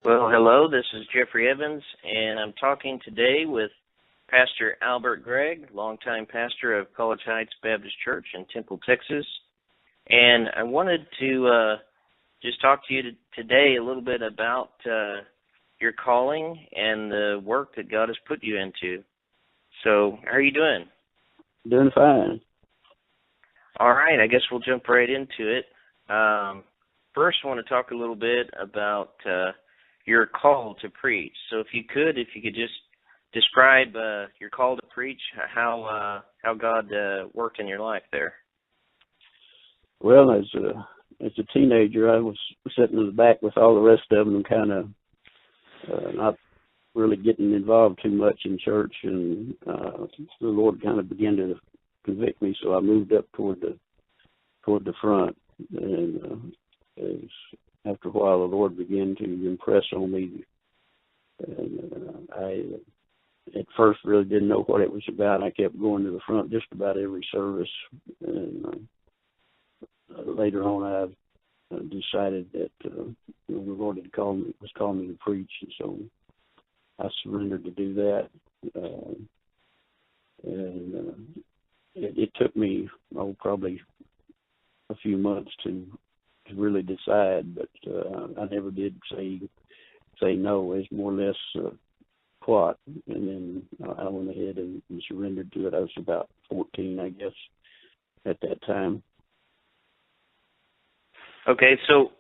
Well, hello, this is Jeffrey Evans, and I'm talking today with Pastor Albert Gregg, longtime pastor of College Heights Baptist Church in Temple, Texas. And I wanted to just talk to you today a little bit about your calling and the work that God has put you into. So, how are you doing? Doing fine. All right, I guess we'll jump right into it. First, I want to talk a little bit about your call to preach. So if you could just describe your call to preach, how God worked in your life there. Well, as a teenager, I was sitting in the back with all the rest of them, kind of not really getting involved too much in church, and the Lord kind of began to convict me, so I moved up toward the front, and after a while, the Lord began to impress on me, and I at first really didn't know what it was about. I kept going to the front just about every service, and later on, I decided that the Lord was calling me to preach, and so I surrendered to do that. It took me probably a few months to really decide, but I never did say no. It's more or less what, and then I went ahead and surrendered to it. I was about 14, I guess, at that time. Okay, so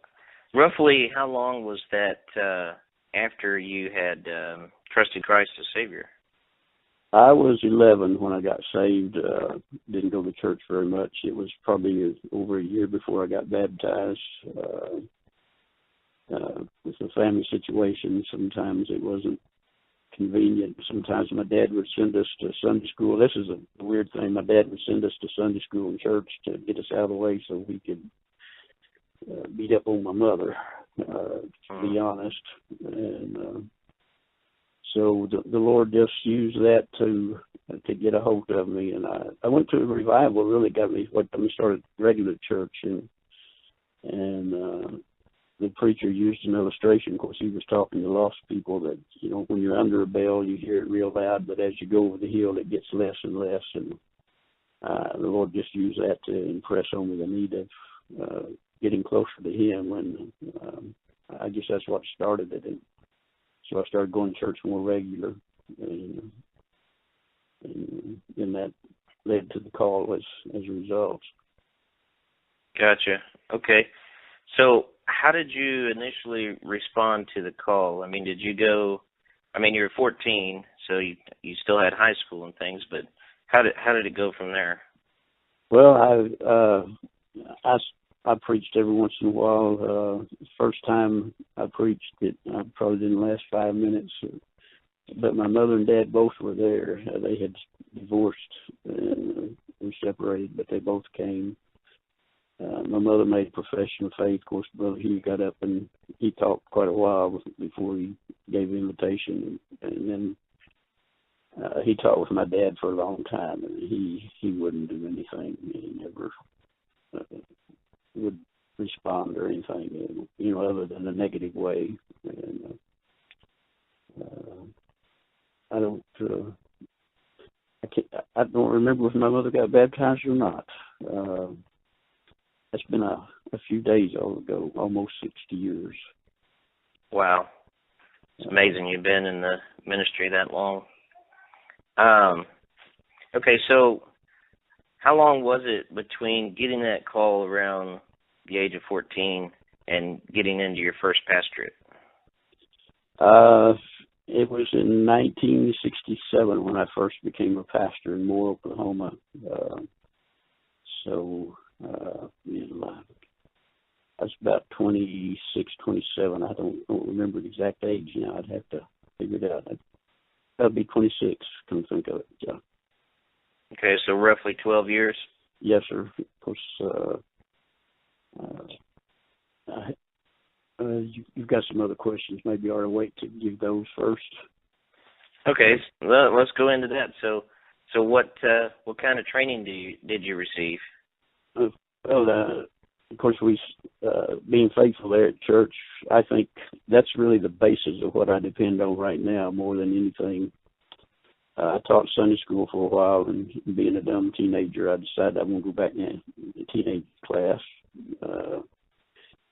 roughly how long was that after you had trusted Christ as Savior? I was 11 when I got saved. Didn't go to church very much. It was probably over a year before I got baptized. With the family situation, sometimes it wasn't convenient. Sometimes my dad would send us to Sunday school. This is a weird thing. My dad would send us to Sunday school and church to get us out of the way so we could beat up on my mother, to be honest. And so the Lord just used that to get a hold of me, and I went to a revival. Really got me started regular church, and the preacher used an illustration. Of course, he was talking to lost people that when you're under a bell, you hear it real loud, but as you go over the hill, it gets less and less. And the Lord just used that to impress on me the need of getting closer to Him, and I guess that's what started it. And so I started going to church more regular, and then that led to the call as a result. Gotcha. Okay. So how did you initially respond to the call? I mean, you were 14, so you still had high school and things, but how did it go from there? Well, I preached every once in a while. First time I preached, I probably didn't last 5 minutes, but my mother and dad both were there. They had divorced and were separated, but they both came. My mother made a profession of faith. Of course, Brother Hugh got up and he talked quite a while before he gave the invitation, and then he talked with my dad for a long time, and he wouldn't do anything. He never would respond or anything, other than a negative way. And I don't remember if my mother got baptized or not. It's been a few days ago, almost 60 years. Wow. It's amazing you've been in the ministry that long. Okay, so how long was it between getting that call around the age of 14 and getting into your first pastorate? It was in 1967 when I first became a pastor in Moore, Oklahoma. I was about 26, 27. I don't remember the exact age now. I'd have to figure it out. That'd be 26, come to think of it, yeah. Okay, so roughly 12 years? Yes, sir. Of course, you've got some other questions. Maybe I ought to wait to give those first. Okay, well, let's go into that. So what kind of training did you receive? Well, of course, being faithful there at church, I think that's really the basis of what I depend on right now more than anything. I taught Sunday school for a while, and being a dumb teenager, I decided I want to go back in the teenage class.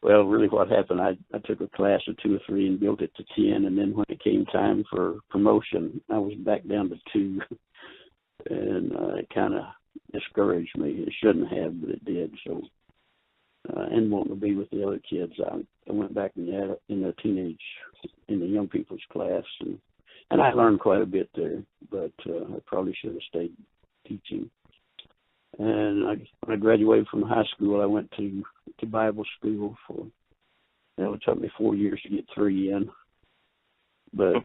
Well, really what happened, I took a class of 2 or 3 and built it to 10, and then when it came time for promotion, I was back down to 2, and it kind of discouraged me. It shouldn't have, but it did. So, and wanting to be with the other kids, I went back in the young people's class, and I learned quite a bit there, but I probably should have stayed teaching. And when I graduated from high school, I went to Bible school it took me 4 years to get 3 in. But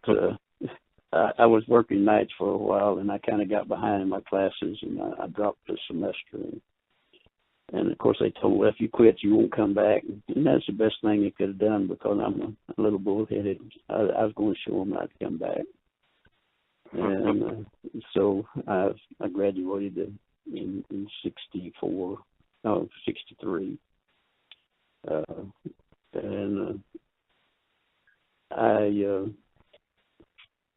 I was working nights for a while, and I kind of got behind in my classes, and I dropped a semester. And of course, they told me, if you quit, you won't come back. And that's the best thing they could have done, because I'm a little bullheaded. I was going to show them I'd come back. And so I graduated in 63. And I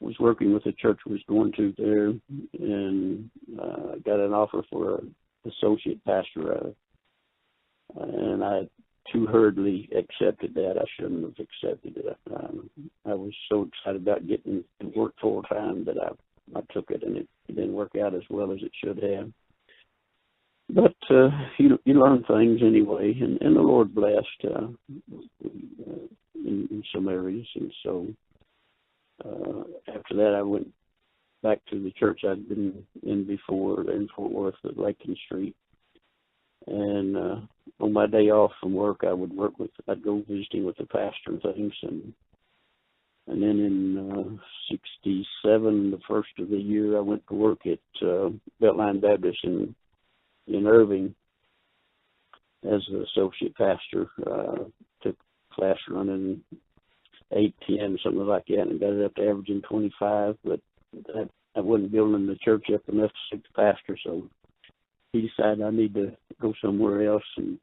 was working with the church I was going to there, and got an offer for an associate pastor, and I too hurriedly accepted that. I shouldn't have accepted it. I was so excited about getting to work full time that I took it, and it didn't work out as well as it should have. But you learn things anyway, and the Lord blessed in some areas. And so after that, I went back to the church I'd been in before in Fort Worth at Lakin Street. And on my day off from work, I'd go visiting with the pastor and things. And then in 67, the first of the year, I went to work at Beltline Baptist in Irving as an associate pastor. Took class running 8, 10, something like that, and got it up to averaging 25. But I wasn't building the church up enough to suit the pastor, so he decided I need to go somewhere else. And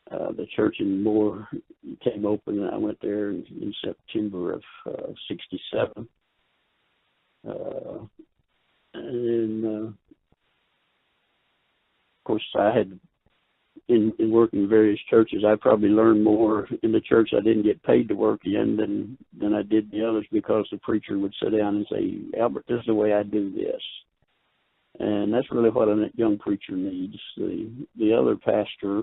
the church in Moore came open, and I went there in September of 67. And then, of course, I had, in working in various churches, I probably learned more in the church I didn't get paid to work in than I did the others, because the preacher would sit down and say, Albert, this is the way I do this. And that's really what a young preacher needs. The other pastor,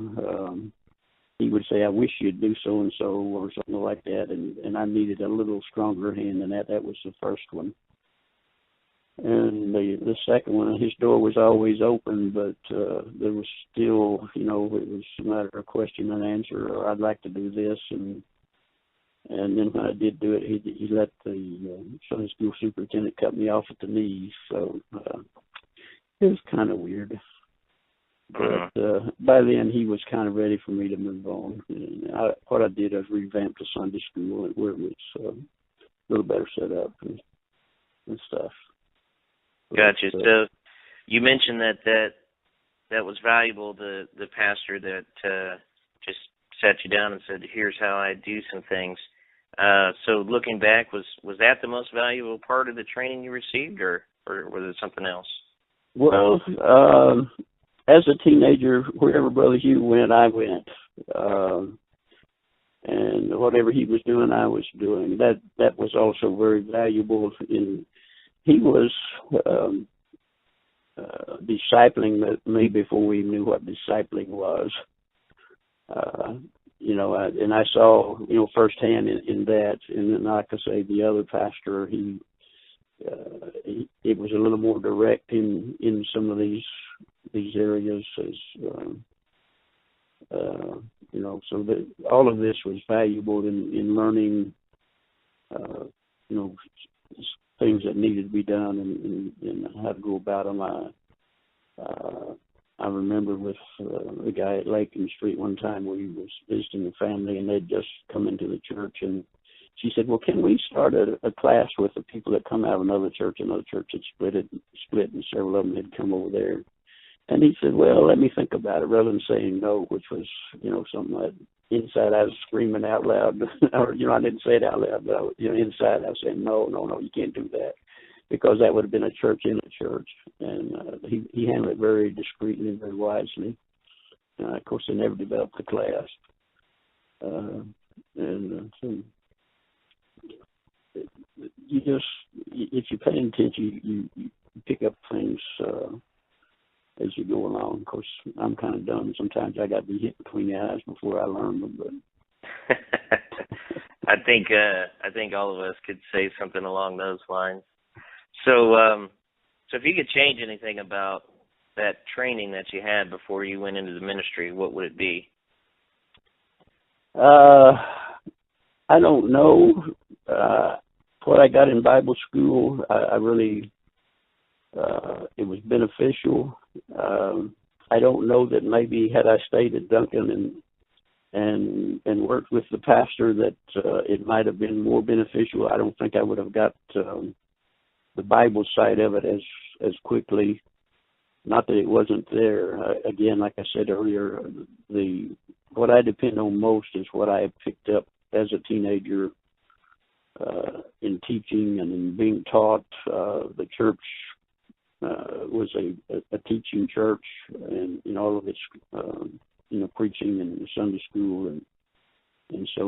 he would say, I wish you'd do so-and-so or something like that, and I needed a little stronger hand than that. That was the first one. And the second one, his door was always open, but there was still, it was a matter of question and answer, or I'd like to do this. And then when I did do it, he let the Sunday school superintendent cut me off at the knees. So it was kind of weird. But by then, he was kind of ready for me to move on. And what I did, I revamped the Sunday school where it was a little better set up and stuff. Gotcha. So you mentioned that was valuable, the pastor that just sat you down and said, here's how I do some things. So looking back, was that the most valuable part of the training you received, or was it something else? Well, as a teenager, wherever Brother Hugh went, I went. And whatever he was doing, I was doing. That was also very valuable. He was discipling me before we knew what discipling was. And I saw, firsthand in that. And then, like I say, the other pastor, it was a little more direct in some of these areas, so that all of this was valuable in learning, things that needed to be done and how to go about them. I remember with a guy at Lakin Street one time where he was visiting a family, and they'd just come into the church, and she said, well, can we start a class with the people that come out of another church? Another church had split, and several of them had come over there. And he said, well, let me think about it, rather than saying no, which was, something that inside I was screaming out loud. Or, I didn't say it out loud, but, inside I was saying, no, you can't do that. Because that would have been a church in a church. And he handled it very discreetly and very wisely. Of course, they never developed the class. So you just, if you're paying attention, you pick up things as you go along. Of course, I'm kind of dumb. Sometimes I got to be hit between the eyes before I learn them. But I think all of us could say something along those lines. So if you could change anything about that training that you had before you went into the ministry, what would it be? I don't know. What I got in Bible school, I really, it was beneficial. I don't know that maybe had I stayed at Duncan and worked with the pastor that it might have been more beneficial. I don't think I would have got the Bible side of it as quickly. Not that it wasn't there. Again, like I said earlier, what I depend on most is what I picked up as a teenager in teaching and in being taught. The church was a teaching church, and all of its preaching and Sunday school, and so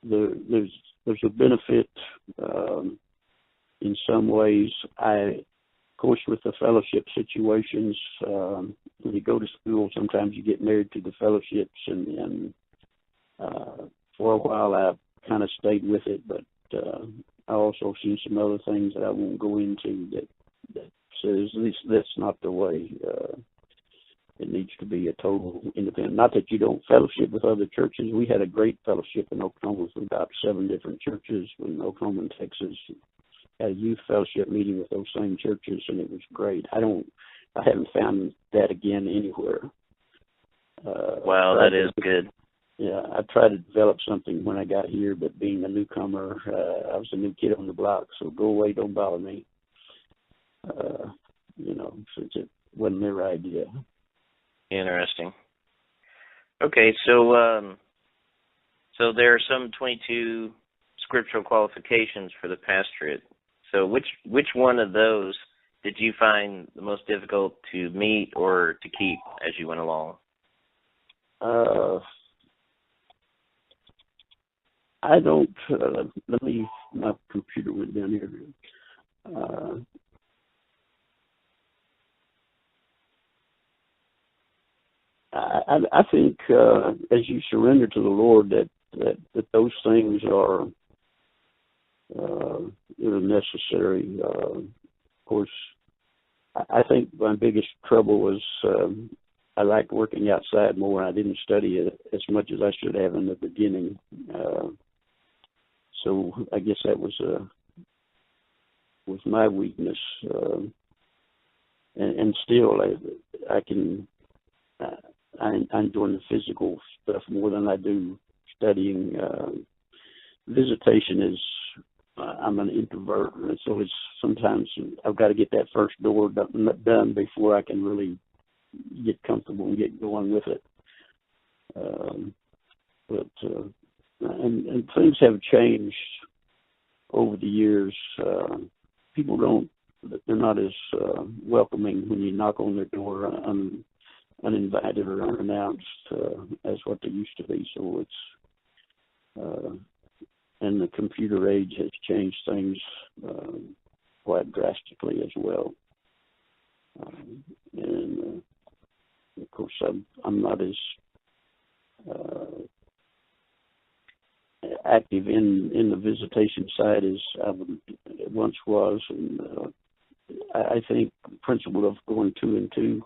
there's a benefit in some ways. Of course, with the fellowship situations, when you go to school, sometimes you get married to the fellowships, and for a while I kind of stayed with it, but I also seen some other things that I won't go into that says that's not the way. It needs to be a total independent. Not that you don't fellowship with other churches. We had a great fellowship in Oklahoma with about 7 different churches in Oklahoma and Texas. Had a youth fellowship meeting with those same churches, and it was great. I haven't found that again anywhere. Wow, that is good. Yeah, I tried to develop something when I got here, but being a newcomer, I was a new kid on the block, so go away, don't bother me. Since it wasn't their idea. Interesting. Okay, so there are some 22 scriptural qualifications for the pastorate. So which one of those did you find the most difficult to meet or to keep as you went along? I don't. My computer went down here. I think as you surrender to the Lord, that those things are necessary. Of course, I think my biggest trouble was I liked working outside more, and I didn't study it as much as I should have in the beginning. So I guess that was my weakness, and still I can. I'm enjoying the physical stuff more than I do studying. Visitation is, I'm an introvert, and so it's sometimes I've got to get that first door done before I can really get comfortable and get going with it. And things have changed over the years. People they're not as welcoming when you knock on their door uninvited or unannounced as what they used to be. So it's and the computer age has changed things quite drastically as well. And of course, I'm not as active in the visitation side as I once was, and I think the principle of going 2 and 2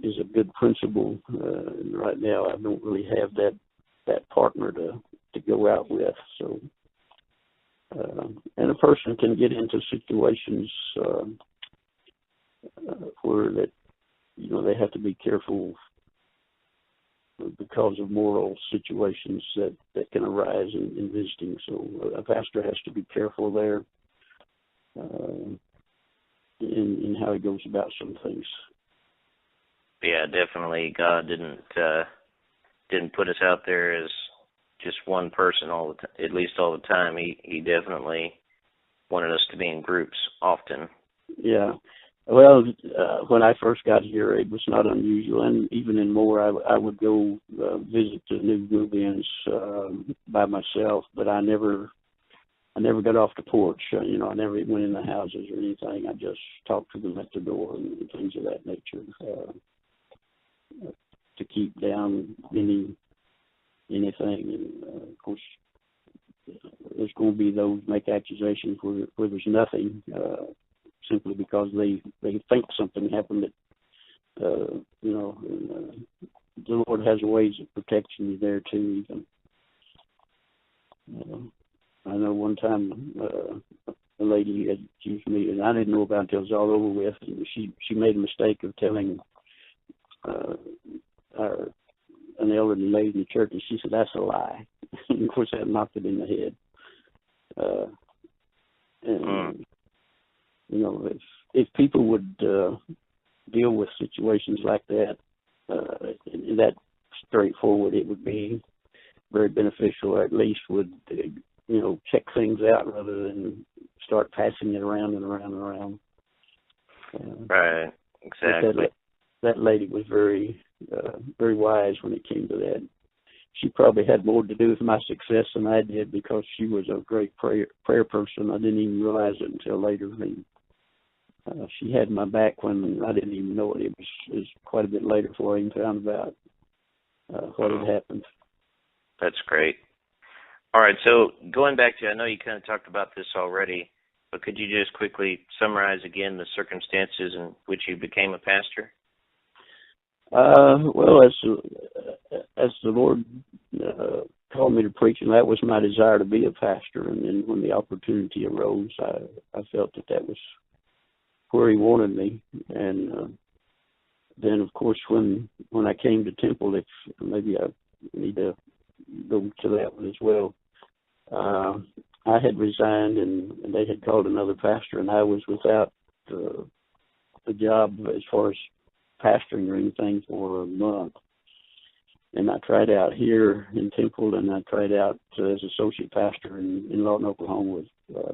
is a good principle. Right now, I don't really have that partner to go out with. So, and a person can get into situations where that they have to be careful because of moral situations that can arise in visiting. So a pastor has to be careful there. in how he goes about some things. Yeah, definitely. God didn't put us out there as just one person all the at least all the time. He definitely wanted us to be in groups often. Yeah. Well, when I first got here, it was not unusual, and even in more, I would go visit the new move-ins by myself, but I never got off the porch. I never went in the houses or anything. I just talked to them at the door and things of that nature to keep down anything. And of course, there's going to be those make accusations where there's nothing. Simply because they think something happened that, the Lord has ways of protecting you there too. Even I know one time a lady had accused me, and I didn't know about it until it was all over with. And she made a mistake of telling an elderly lady in the church, and she said, "That's a lie." And of course, that knocked it in the head. And if people would deal with situations like that, that straightforward, it would be very beneficial, or at least would, check things out rather than start passing it around and around and around. Right, exactly. That lady was very, very wise when it came to that. She probably had more to do with my success than I did because she was a great prayer person. I didn't even realize it until later. She had my back when I didn't even know it. It was quite a bit later before I even found about what had happened. That's great. All right, so going back to, I know you kind of talked about this already, but could you just quickly summarize again the circumstances in which you became a pastor? Well, as the Lord called me to preach, and that was my desire to be a pastor, and then when the opportunity arose, I felt that was where he wanted me. And then, of course, when I came to Temple, if maybe I need to go to that one as well, I had resigned, and they had called another pastor, and I was without the job as far as pastoring or anything for a month. And I tried out here in Temple, and I tried out as associate pastor in Lawton, Oklahoma with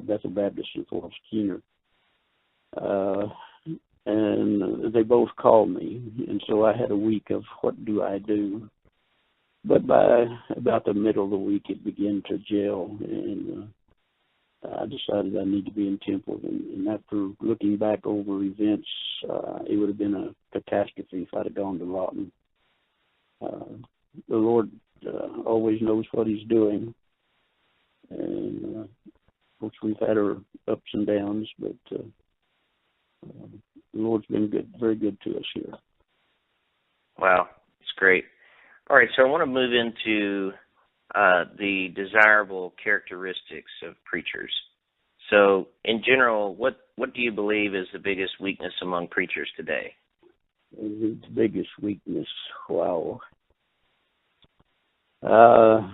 Bethel Baptist in Forest Keener. And they both called me, and so I had a week of what do I do. But by about the middle of the week, it began to gel, and I decided I need to be in Temple. And after looking back over events, it would have been a catastrophe if I'd have gone to Lawton. The Lord always knows what he's doing, and of course we've had our ups and downs, but the Lord's been good, very good to us here. Wow, it's great. All right, so I want to move into the desirable characteristics of preachers. So, in general, what do you believe is the biggest weakness among preachers today? The biggest weakness, wow. I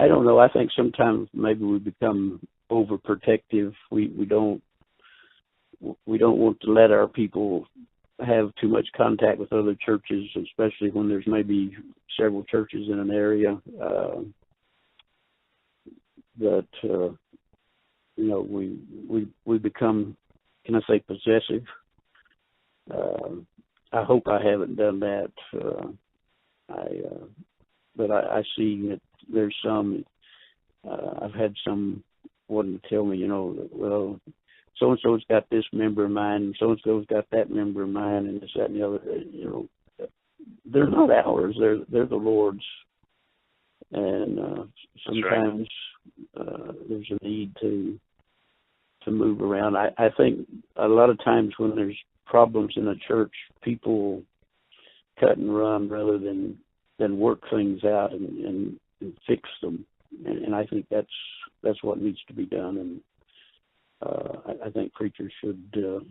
don't know. I think sometimes maybe we become overprotective. We don't want to let our people have too much contact with other churches, especially when there's maybe several churches in an area. We become, can I say, possessive. I hope I haven't done that. But I see that there's some. I've had some wanting to tell me, well, so-and-so's got this member of mine, and so-and-so's got that member of mine, and this, that, and the other. They're not ours. They're the Lord's. And sometimes there's a need to move around. I think a lot of times when there's problems in a church, people cut and run rather than work things out and fix them. And I think that's what needs to be done. And I think preachers should do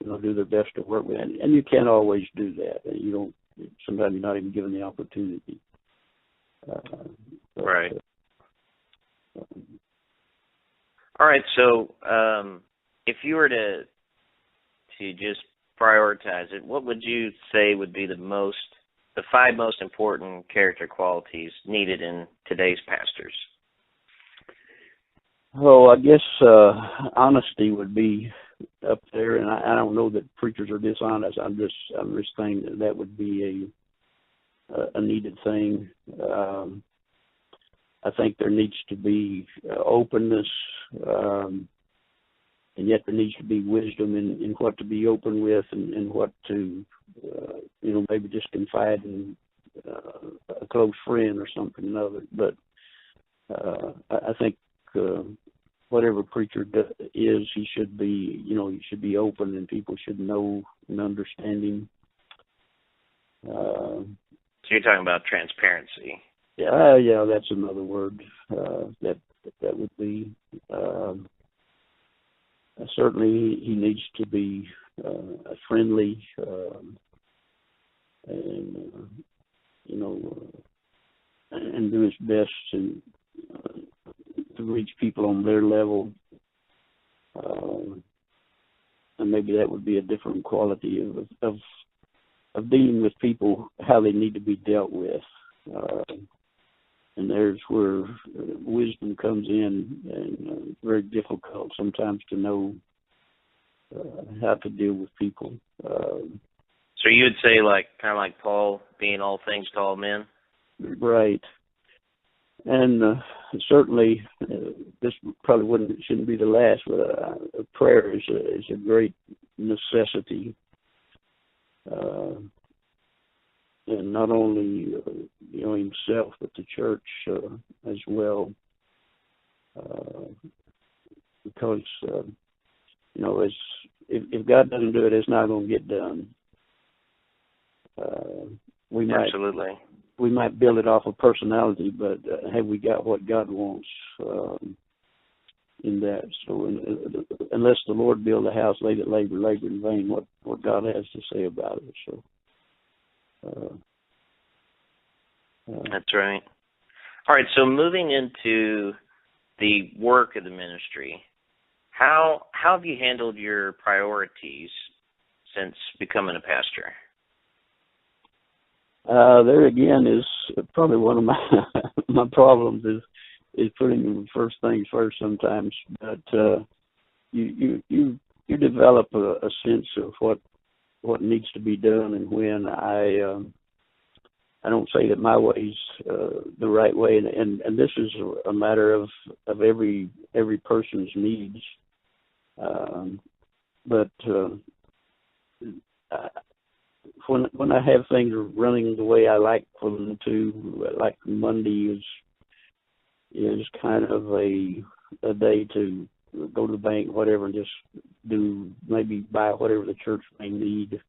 their best to work with it. And you can't always do that. You don't. Sometimes you're not even given the opportunity. Right. All right. So if you were to just prioritize it, what would you say would be the 5 most important character qualities needed in today's pastors? Oh, I guess honesty would be up there, and I don't know that preachers are dishonest. I'm just saying that would be a needed thing. I think there needs to be openness, and yet there needs to be wisdom in what to be open with and what to, maybe just confide in a close friend or something or other. But I think whatever preacher is, he should be, he should be open, and people should know and understand him. So you're talking about transparency. Yeah, that's another word that would be. Certainly, he needs to be friendly, and and do his best to reach people on their level. And maybe that would be a different quality of dealing with people, how they need to be dealt with. And there's where wisdom comes in, and it's very difficult sometimes to know how to deal with people. So you would say, kind of like Paul, being all things to all men? Right. And certainly, this probably shouldn't be the last, but prayer is a great necessity. And not only himself, but the church as well, because if God doesn't do it, it's not going to get done. Absolutely. We might build it off of personality, but have we got what God wants in that? So unless the Lord build a house, they that labor in vain. What God has to say about it. So. That's right. All right, so moving into the work of the ministry, how have you handled your priorities since becoming a pastor? There again is probably one of my problems is putting the first things first sometimes, but you develop a sense of what needs to be done and when. I don't say that my way's the right way, and this is a matter of every person's needs. But when I have things running the way I like for them to, like Monday is kind of a day to go to the bank, whatever, and just maybe buy whatever the church may need.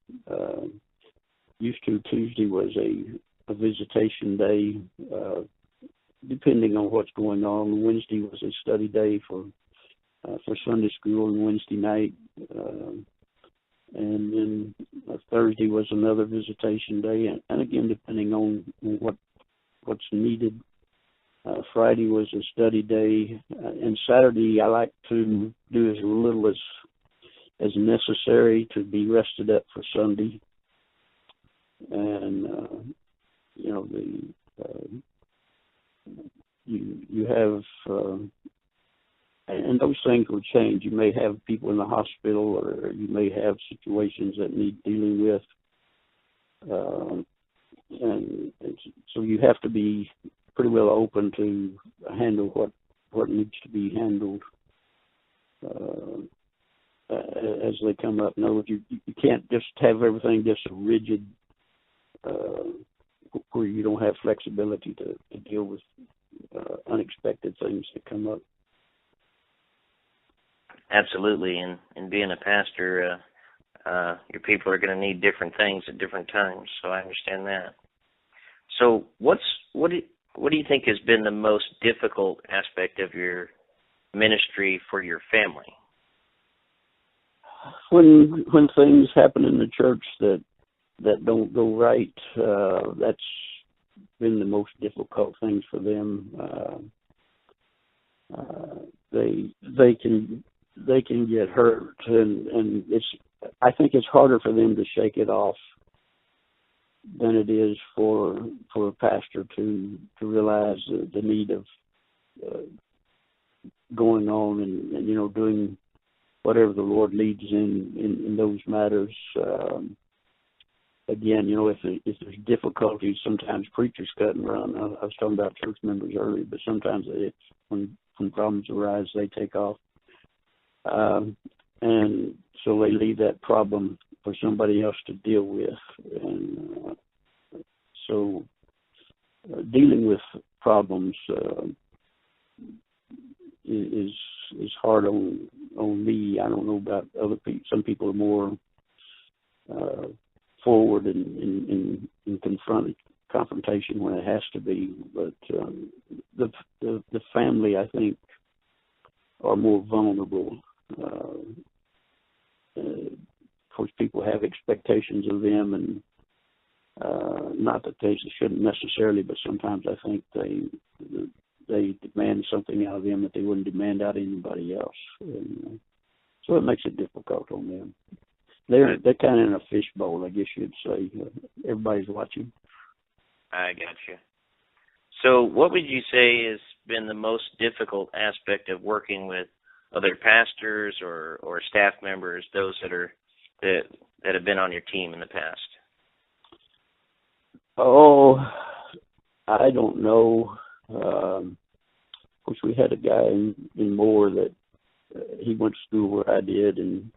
Used to Tuesday was a visitation day, depending on what's going on. Wednesday was a study day for Sunday school and Wednesday night, and then Thursday was another visitation day, and again depending on what's needed. Friday was a study day, and Saturday I like to do as little as necessary to be rested up for Sunday. And you have, and those things will change. You may have people in the hospital, or you may have situations that need dealing with, and so you have to be pretty well open to handle what needs to be handled as they come up. In other words, you can't just have everything just a rigid, where you don't have flexibility to deal with unexpected things that come up. Absolutely, and being a pastor, your people are going to need different things at different times, so I understand that. So what do you think has been the most difficult aspect of your ministry for your family? When things happen in the church that don't go right, that's been the most difficult things for them. They can they can get hurt, and I think it's harder for them to shake it off than it is for a pastor to realize the need of going on and doing whatever the Lord leads in those matters. Again, if there's difficulties, sometimes preachers cut and run. I was talking about church members earlier, but sometimes when problems arise, they take off. And so they leave that problem for somebody else to deal with. And so dealing with problems is hard on me. I don't know about other people. Some people are more forward in confrontation when it has to be. But the family, I think, are more vulnerable. Of course, people have expectations of them, and not that they shouldn't necessarily, but sometimes I think they demand something out of them that they wouldn't demand out of anybody else. And, so it makes it difficult on them. They're kind of in a fishbowl, I guess you'd say. Everybody's watching. I got you. So what would you say has been the most difficult aspect of working with other pastors or staff members, those that have been on your team in the past? Oh, I don't know. Of course, we had a guy in Moore that he went to school where I did, and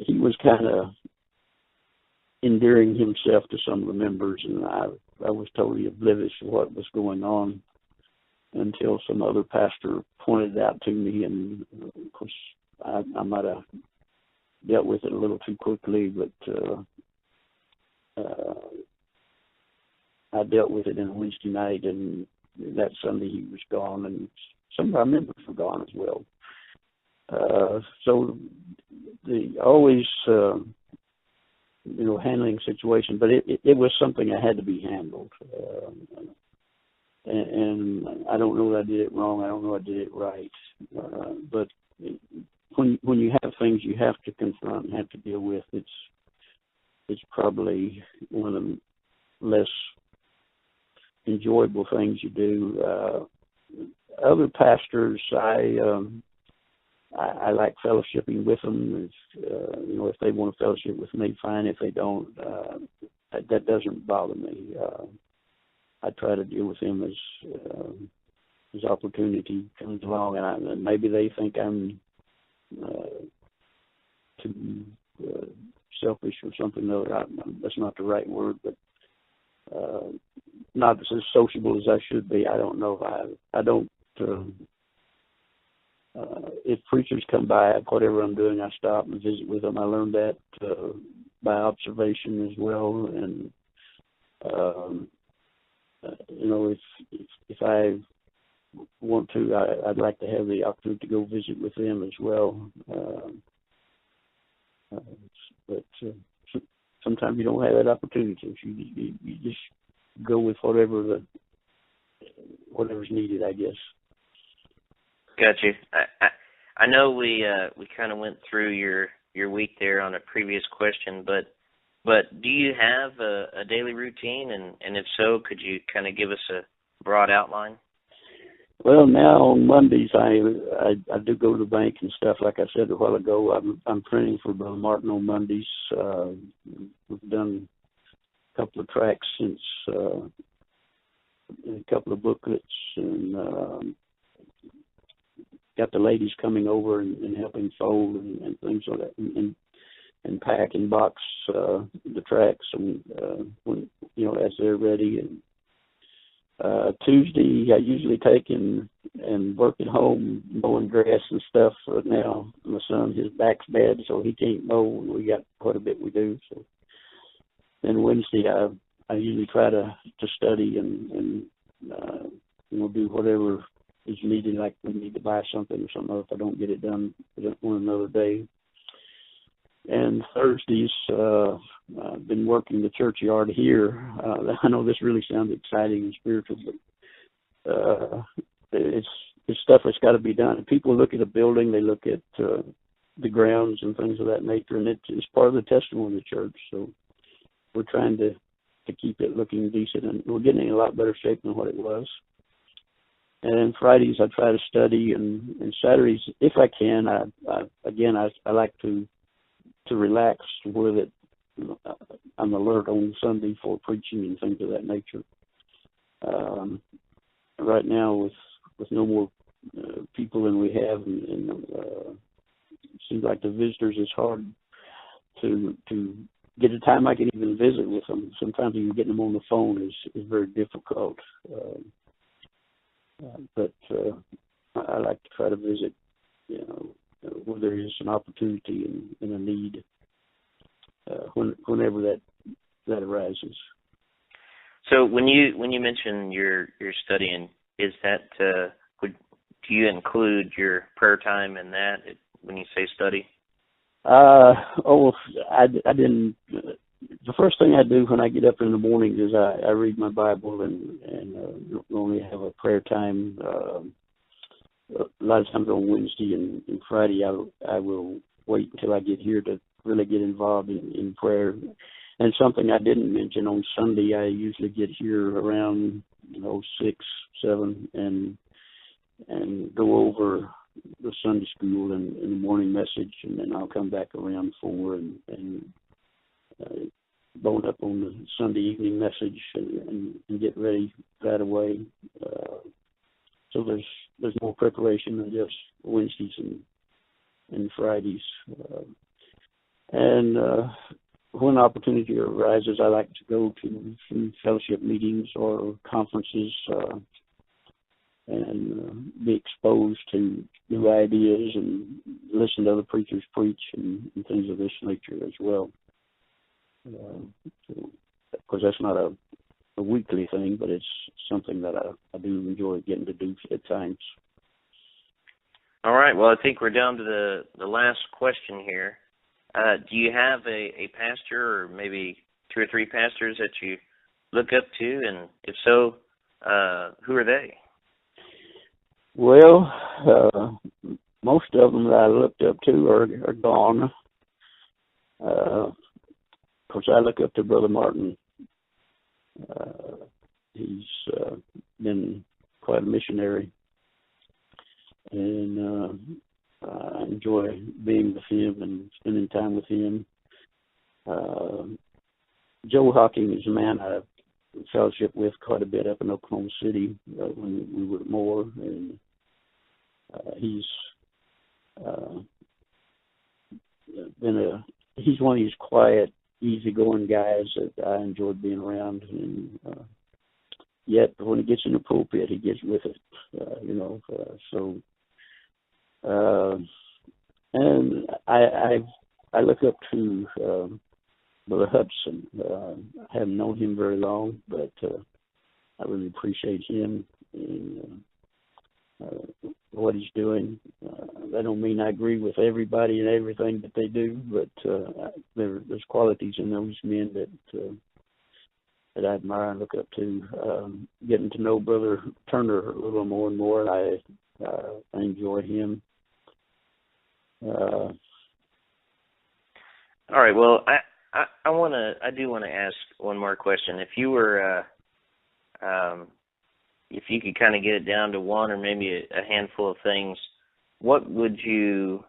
he was kind of endearing himself to some of the members, and I was totally oblivious to what was going on until some other pastor pointed it out to me, and of course I might have dealt with it a little too quickly, but I dealt with it on a Wednesday night, and that Sunday he was gone, and some of our members were gone as well. So always handling situation, but it was something that had to be handled. And I don't know that I did it wrong. I don't know I did it right. But when you have things you have to confront and have to deal with, it's probably one of the less enjoyable things you do. Other pastors, I like fellowshipping with them. If they want to fellowship with me, fine. If they don't, that doesn't bother me. I try to deal with them as opportunity comes along, and maybe they think I'm too selfish or something. No, that's not the right word, but not as sociable as I should be. I don't know. I don't. If preachers come by, whatever I'm doing, I stop and visit with them. I learned that by observation as well, and if I want to, I'd like to have the opportunity to go visit with them as well. But sometimes you don't have that opportunity. You just go with whatever's needed, I guess. Got you. I know we kind of went through your week there on a previous question, but do you have a daily routine, and if so, could you kind of give us a broad outline? Well, now on Mondays I do go to the bank and stuff. Like I said a while ago, I'm printing for Brother Martin on Mondays. We've done a couple of tracts since, a couple of booklets, and got the ladies coming over and helping fold and things like that, and pack and box the tracts and when as they're ready. And Tuesday I usually take and work at home mowing grass and stuff. Now my son, his back's bad, so he can't mow. We got quite a bit we do. So then Wednesday I usually try to study and do whatever is needed, like we need to buy something or something. If I don't get it done on another day. And Thursdays, I've been working the churchyard here. I know this really sounds exciting and spiritual, but it's stuff that's got to be done. And people look at a building, they look at the grounds and things of that nature, and it's part of the testimony of the church. So we're trying to keep it looking decent, and we're getting in a lot better shape than what it was. And Fridays I try to study, and Saturdays, if I can, I like to relax with it. I'm alert on Sunday for preaching and things of that nature. Right now, with no more people than we have, and it seems like the visitors, it's hard to get a time I can even visit with them. Sometimes even getting them on the phone is very difficult. But I like to try to visit, where there is an opportunity and a need, whenever that arises. So when you mention your studying, is that do you include your prayer time in that when you say study? I didn't. The first thing I do when I get up in the morning is I read my Bible and normally have a prayer time. A lot of times on Wednesday and Friday, I will wait until I get here to really get involved in prayer. And something I didn't mention, on Sunday, I usually get here around 6, 7, and go over the Sunday school and the morning message, and then I'll come back around 4 and bone up on the Sunday evening message and get ready right away. So there's more preparation than just Wednesdays and Fridays. When opportunity arises, I like to go to some fellowship meetings or conferences and be exposed to new ideas and listen to other preachers preach and things of this nature as well. Of course, that's not a weekly thing, but it's something that I do enjoy getting to do at times. All right. Well, I think we're down to the last question here. Do you have a pastor or maybe 2 or 3 pastors that you look up to? And if so, who are they? Well, most of them that I looked up to are gone. Of course, I look up to Brother Martin. He's been quite a missionary, and I enjoy being with him and spending time with him. Joe Hawking is a man I fellowship with quite a bit up in Oklahoma City when we were at Moore, and he's he's one of these quiet, easygoing guys that I enjoyed being around, and yet when he gets in the pulpit, he gets with it, and I look up to Brother Hudson. I haven't known him very long, but I really appreciate him and what he's doing. That don't mean I agree with everybody and everything that they do, but there's qualities in those men that I admire and look up to. Getting to know Brother Turner a little more and more, I enjoy him. All right. Well, I do want to ask one more question. If you were, if you could kind of get it down to one or maybe a handful of things, what would you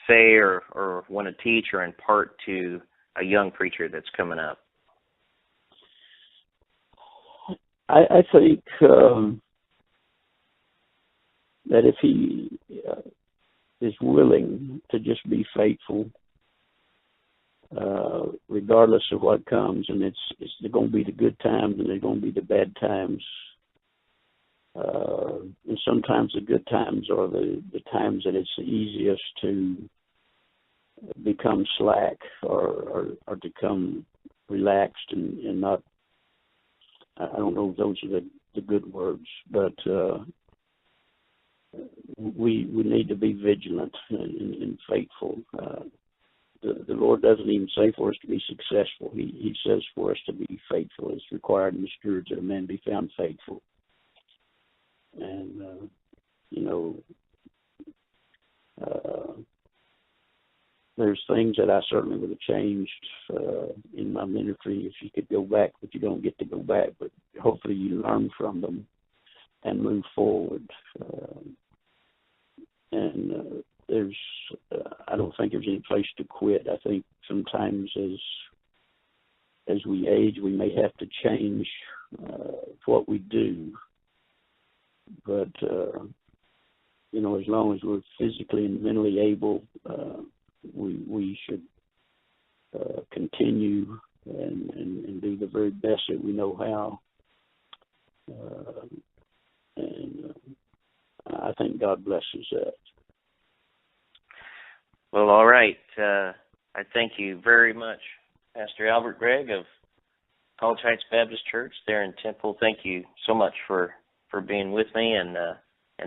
say or want to teach or impart to a young preacher that's coming up? I think that if he is willing to just be faithful, regardless of what comes, and it's going to be the good times and there's going to be the bad times, and sometimes the good times are the times that it's the easiest to become slack or to become relaxed and not. I don't know if those are the good words, but we need to be vigilant and faithful. The Lord doesn't even say for us to be successful. He says for us to be faithful. It's required in the stewards that a man be found faithful. And you know, there's things that I certainly would have changed in my ministry if you could go back, but you don't get to go back. But hopefully you learn from them and move forward. There's, I don't think there's any place to quit. I think sometimes as we age, we may have to change what we do. But, you know, as long as we're physically and mentally able, we should continue and do the very best that we know how. I think God blesses that. Well, all right. I thank you very much, Pastor Albert Gregg of College Heights Baptist Church there in Temple. Thank you so much for being with me and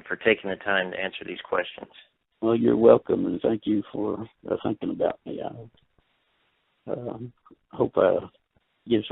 for taking the time to answer these questions. Well, you're welcome, and thank you for thinking about me. I hope I give some